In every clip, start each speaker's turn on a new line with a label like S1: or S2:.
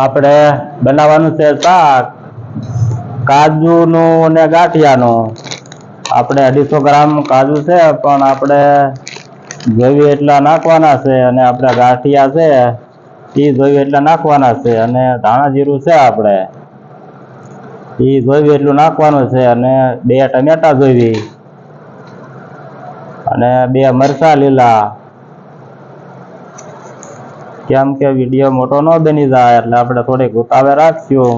S1: આપણે બનાવવાનું છે શાક કાજુનું ને ગાંઠિયાનું. આપણે 250 ગ્રામ કાજુ છે, પણ આપણે જોઈએ એટલા નાખવાના છે, અને આપણે ગાંઠિયા છે એ જોઈએ એટલા નાખવાના છે, અને ધાણા જીરું છે આપણે એ જોઈએ એટલું નાખવાનું છે, અને 2 ટમેટા જોઈવી, અને 2 મરચાં લીલા. કેમ કે વિડીયો મોટો ન બની જાય એટલે આપણે થોડીક ઉતાવળ રાખશું.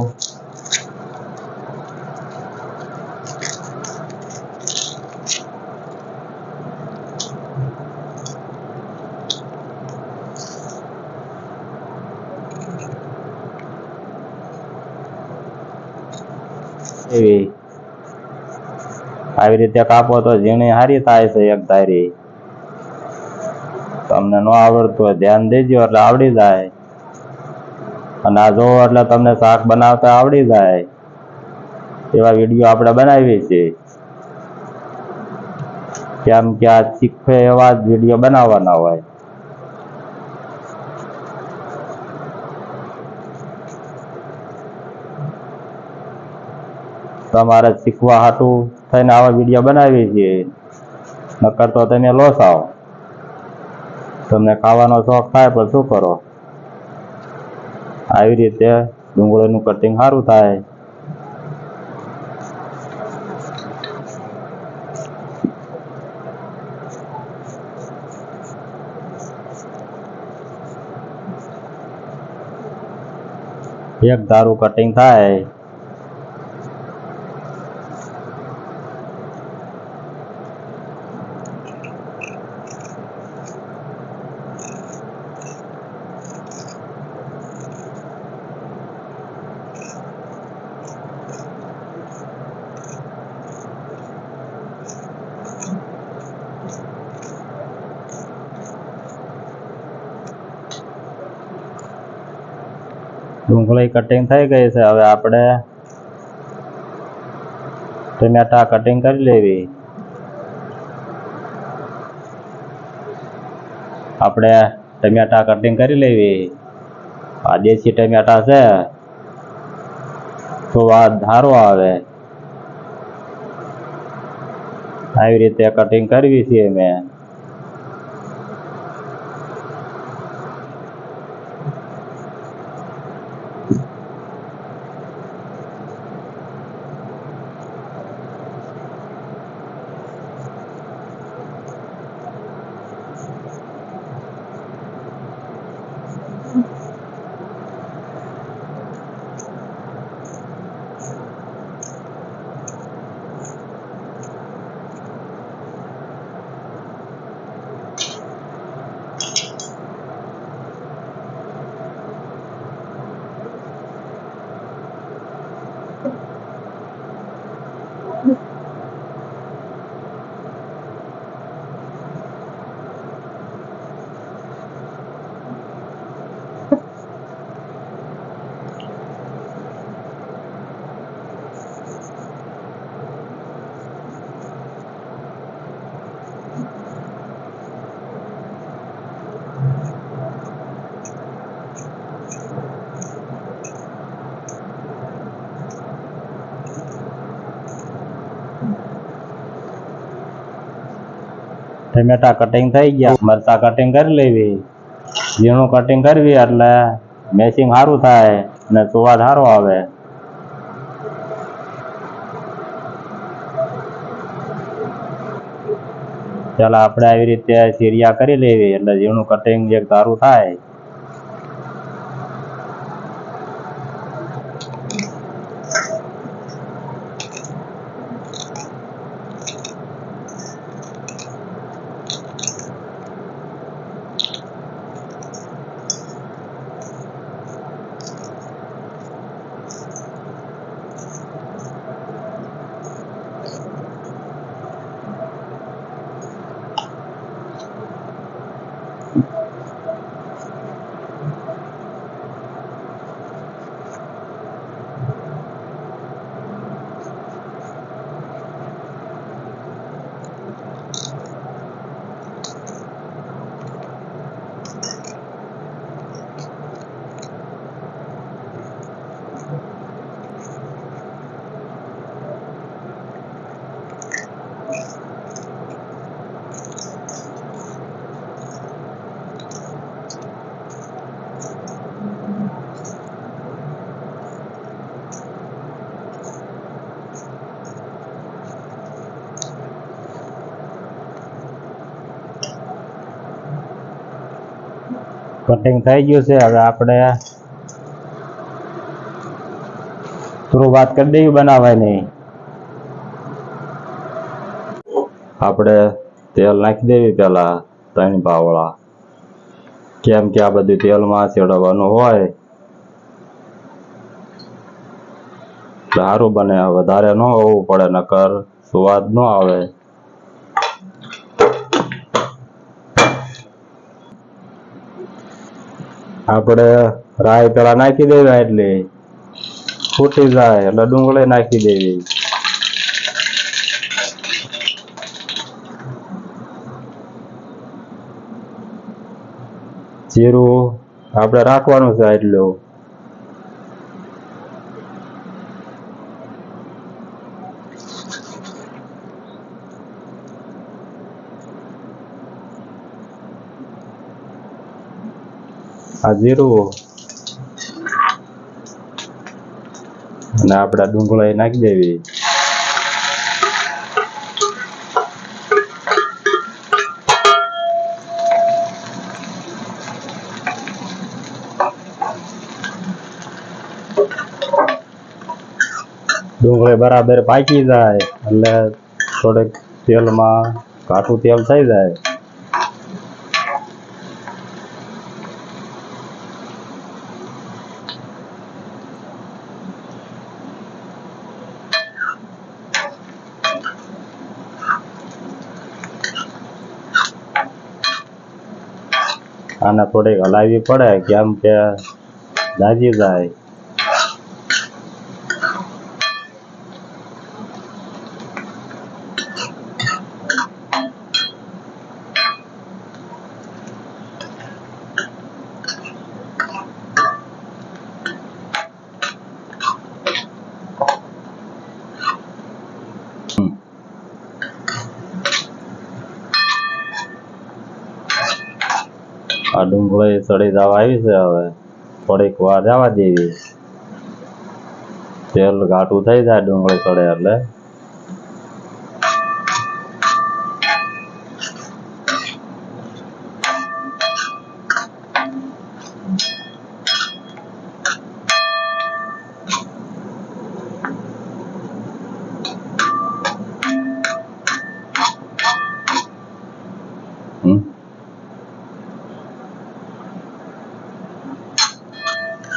S1: આવી રીતે કાપો તો ઝીણી હારી થાય છે એક ધારી. તમને ન આવડતું હોય ધ્યાન દેજો એટલે આવડી જાય. અને આ જોવો એટલે તમને શાક બનાવતા આવડી જાય એવા વિડીયો આપણે બનાવીએ છીએ. કેમ કે આ શીખે એવા જ વિડીયો બનાવવાના હોય. તમારે શીખવા હાટું થઈને આવા વિડીયો બનાવીએ છીએ, નકર તો તમે લોસ આવો. તમને ખાવાનો શોખ થાય પણ શું કરો. આવી રીતે ડુંગળીનું કટિંગ સારું થાય. એક ધારું કટિંગ થાય. ડુંગળી કટિંગ થઈ ગઈ છે. હવે આપણે ટમેટા કટિંગ કરી લેવી. આપણે ટમેટા કટિંગ કરી લેવી. આ દેશી ટમેટા છે, સ્વાદ સારો આવે. આવી રીતે કટિંગ કરવી છે મેં. ટમેટા કટિંગ થઈ ગયા. મરચાં કટિંગ કરી લેવી. ઝીણું કટિંગ કરવી એટલે મેચિંગ સારું થાય અને સ્વાદ સારો આવે. ચાલો આપણે આવી રીતે ચીરિયા કરી લેવી એટલે ઝીણું કટિંગ એક સારું થાય. કટિંગ થઈ ગયું છે. હવે આપણે શરૂઆત કરી દઈએ બનાવવાની. આપણે તેલ નાખી દેવી પેલા 3 પાવડા, કેમ કે આ બધું તેલમાં ચડવાનું હોય સારું બને. વધારે ન હોવું પડે નકર સ્વાદ ન આવે. આપણે રાઈ પેલા નાખી દેવા, એટલે ફૂટી જાય એટલે ડુંગળી નાખી દેવી. જીરું આપણે રાખવાનું છે એટલું. આ જીરું અને આપણે ડુંગળી નાખી દેવી. ડુંગળી બરાબર પાકી જાય એટલે થોડેક તેલમાં ઘાટું તેલ થઈ જાય. આને થોડીક હલાવવી પડે, કેમ કે દાજી જાય. આ ડુંગળી સડી જવા આવી છે. હવે થોડીક વાર જવા દેવી. તેલ ઘાટું થઈ જાય ડુંગળી સડે એટલે.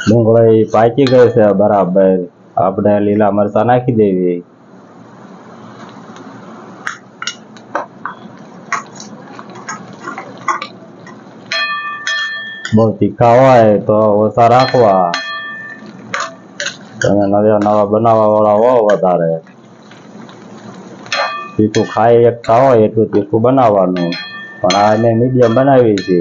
S1: ડુંગળી પાકી ગઈ છે બરાબર. આપણે લીલા મરચાં નાખી દેવી. બહુ તીખા હોય તો ઓછા રાખવા. તમે નવા બનાવવા વાળા હો વધારે તીખું ખાઈ એકતા હોય એટલું તીખું બનાવવાનું. પણ આ મેં મીડિયમ બનાવી છે.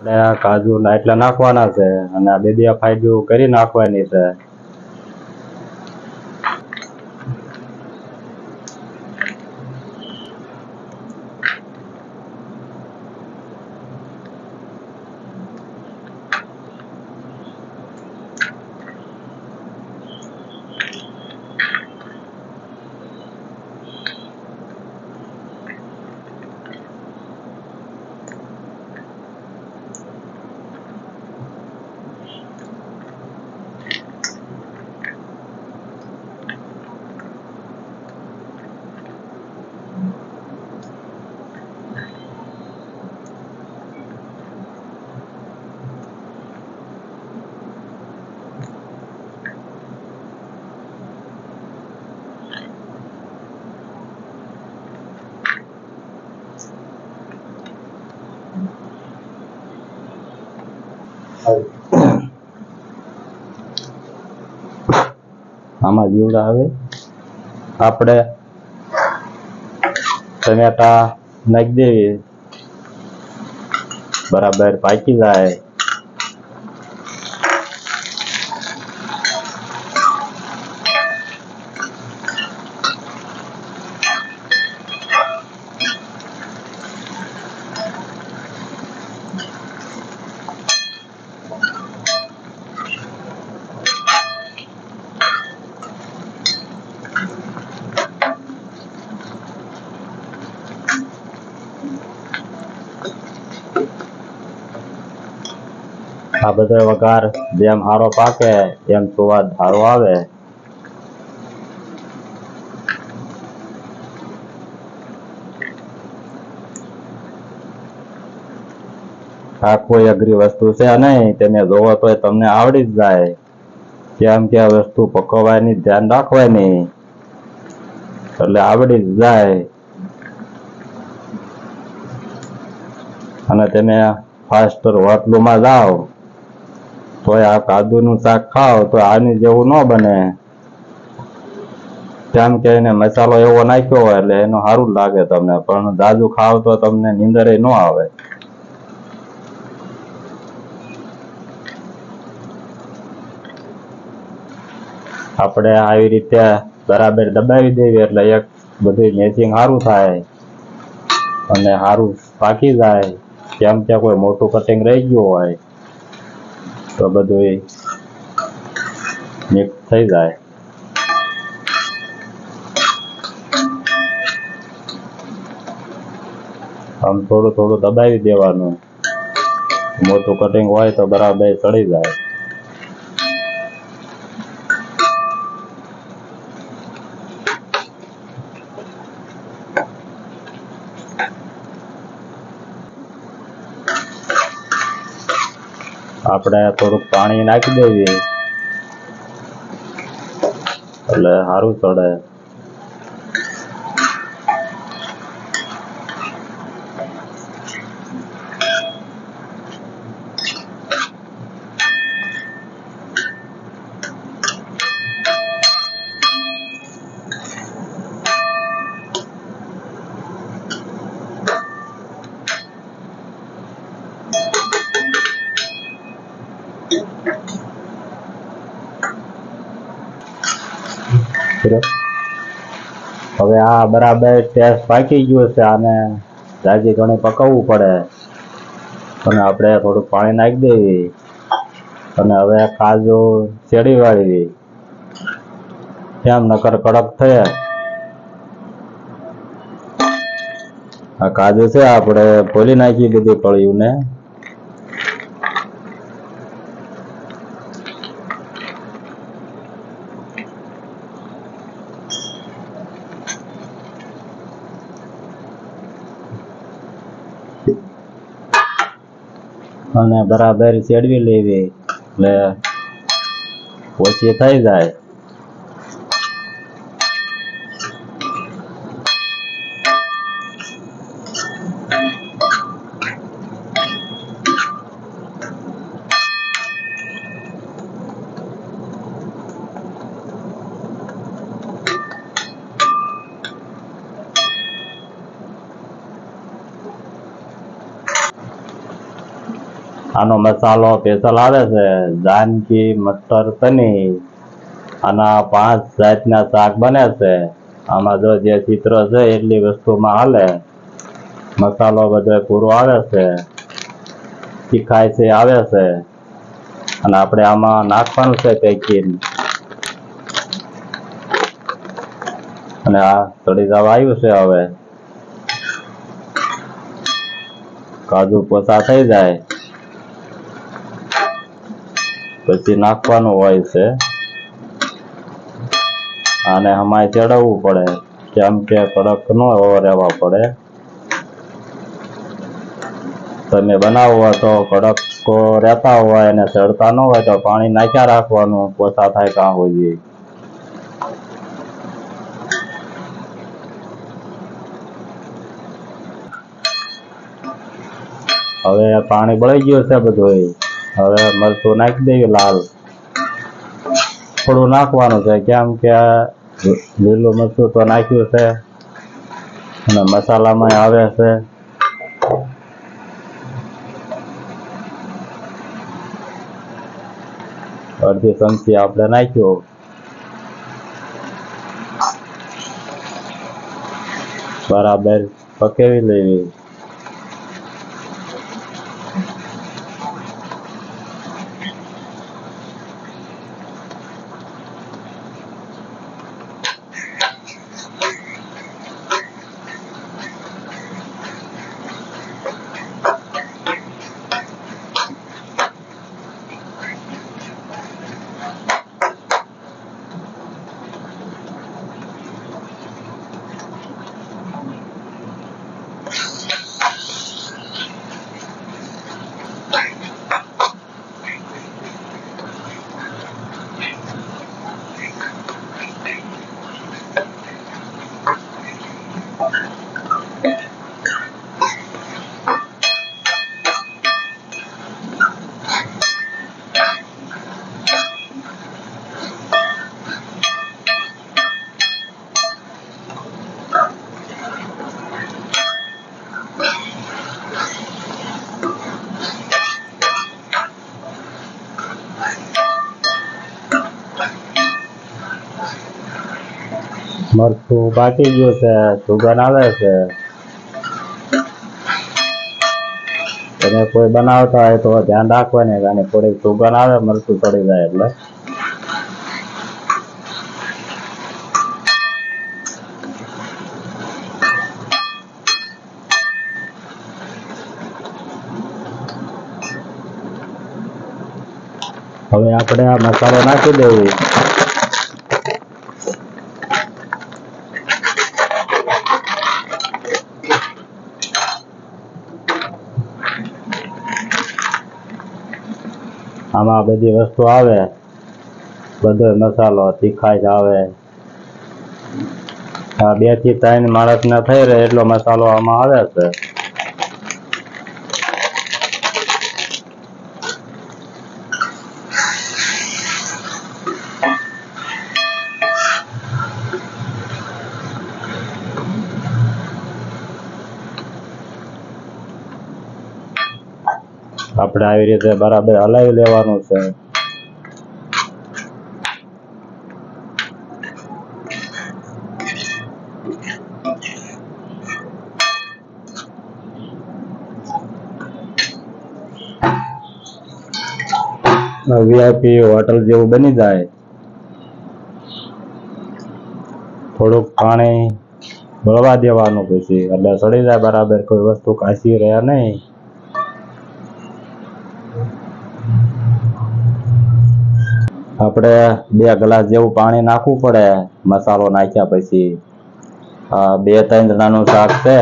S1: આપણે આ કાજુ એટલા નાખવાના છે અને આ બે ફાઈડું કરી નાખવાની છે. આમાં જીવડા આવે. આપણે ટમેટા નાખી દેવી, બરાબર પાકી જાય. આ બધો વઘાર જેમ સારો પાકે એમ સ્વાદ સારો આવે. આ કોઈ અઘરી વસ્તુ છે નહીં, તમે જોવો તો તમને આવડી જ જાય. કેમ કે આ વસ્તુ પકવવાની ધ્યાન રાખવાની એટલે આવડી જ જાય. અને તમે ફાસ્ટ હોટલોમાં જાઓ તો આ કાદુનું શાક ખાઓ તો આની જેવું ન બને. કેમ કે એને મસાલો એવો નાખ્યો હોય એટલે એનું સારું લાગે તમને, પણ જાજુ ખાવ તો તમને નીંદર ન આવે. આપણે આવી રીતે બરાબર દબાવી દેવી એટલે એક બધું મેચિંગ સારું થાય અને સારું પાકી જાય. કેમ કે કોઈ મોટું કટિંગ રહી ગયું હોય તો બધું મિક્સ થઈ જાય. આમ થોડું થોડું દબાવી દેવાનું, મોટું કટિંગ હોય તો બરાબર ચડી જાય. આપણે થોડુંક પાણી નાખી દેવી એટલે સારું ચડે. હવે આ બરાબર ટેસ્ટ પાકી ગયો છે. આને જાજી ઘણી પકવવું પડે અને આપણે થોડુંક પાણી નાખી દેવી અને હવે કાજુ શેરડી વાળવી. કેમ નકર કડક થયે. આ કાજુ છે આપણે ફોલી નાખી બધું તળિયું ને. અને બરાબર ચેડવી લેવી એટલે ઓછી થઈ જાય. આનો મસાલો સ્પેશિયલ આવે છે જાનકી મટર પનીર. આના 5 જાતના શાક બને છે. આમાં જો જે ચિત્ર છે એટલી વસ્તુમાં હાલે. મસાલો બધો પૂરો આવે છે, તીખાય છે આવે છે. અને આપણે આમાં નાખવાનું છે પેકિંગ. અને આ ચડી જવા આવ્યું છે. હવે કાજુ પોચા થઈ જાય પછી નાખવાનું હોય છે. આને હમાય ચડાવવું પડે કેમ કે કડક ન રહેવા પડે. તમે બનાવો તો કડક રહેતા હોય અને ચડતા ન હોય તો પાણી નાખ્યા રાખવાનું પોચા થાય ત્યાં સુધી. હવે પાણી બળી ગયું છે બધું. હવે મરચું નાખી દેવી લાલ થોડું નાખવાનું છે, કેમ કે લીલું મરચું તો નાખ્યું છે અને મસાલામાં આવે છે. અડધી ચમચી આપણે નાખ્યું. બરાબર પકેવી લેવી. મરચું પાકી ગયું છે, સુગંધ આવે છે. તમે કોઈ બનાવતા હોય તો ધ્યાન રાખવાની, અને થોડીક સુગંધ આવે મરચું ચડી જાય એટલે. હવે આપણે આ મસાલો નાખી દેવી. આમાં બધી વસ્તુ આવે, બધો મસાલો તીખાઈ આવે. 2 થી 3 માણસને થઈ રહે એટલો મસાલો આમાં આવે છે. આપણે આવી રીતે બરાબર હલાવી લેવાનું છે. વીઆઈપી હોટલ જેવું બની જાય. થોડુંક પાણી બળવા દેવાનું પછી, એટલે સડી જાય બરાબર, કોઈ વસ્તુ કાચી રહે નહીં. આપણે 2 ગ્લાસ જેવું પાણી નાખવું પડે મસાલો નાખ્યા પછી. 2-3 જણાનું શાક છે,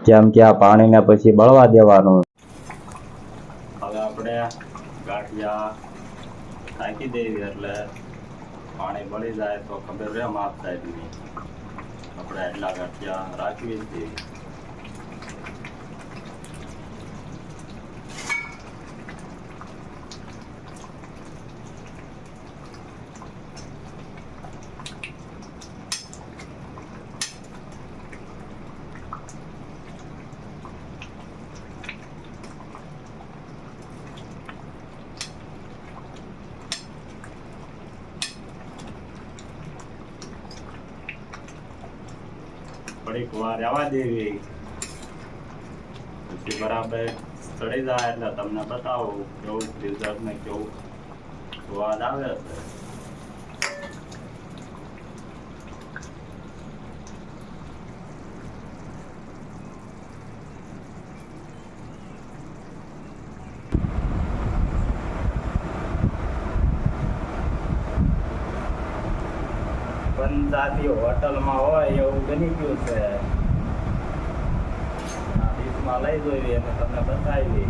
S1: કેમ કે આ પાણીને પછી બળવા દેવાનું. હવે આપણે ગાંઠિયા નાખી દેવી, એટલે પાણી બળી જાય તો ખબર રહે માપ સાઈડની. આપણે એટલા ગાંઠિયા રાખવી જ જોઈએ. થોડીક વાર આવવા દેવી, પછી બરાબર ચડી જાય એટલે તમને બતાવું કેવું રિઝલ્ટ ને કેવું સ્વાદ આવે છે. પંજાબી હોટલમાં હોય એવું બની ગયું છે. ડીશમાં લઈ જોઈએ અને તમને બતાવી.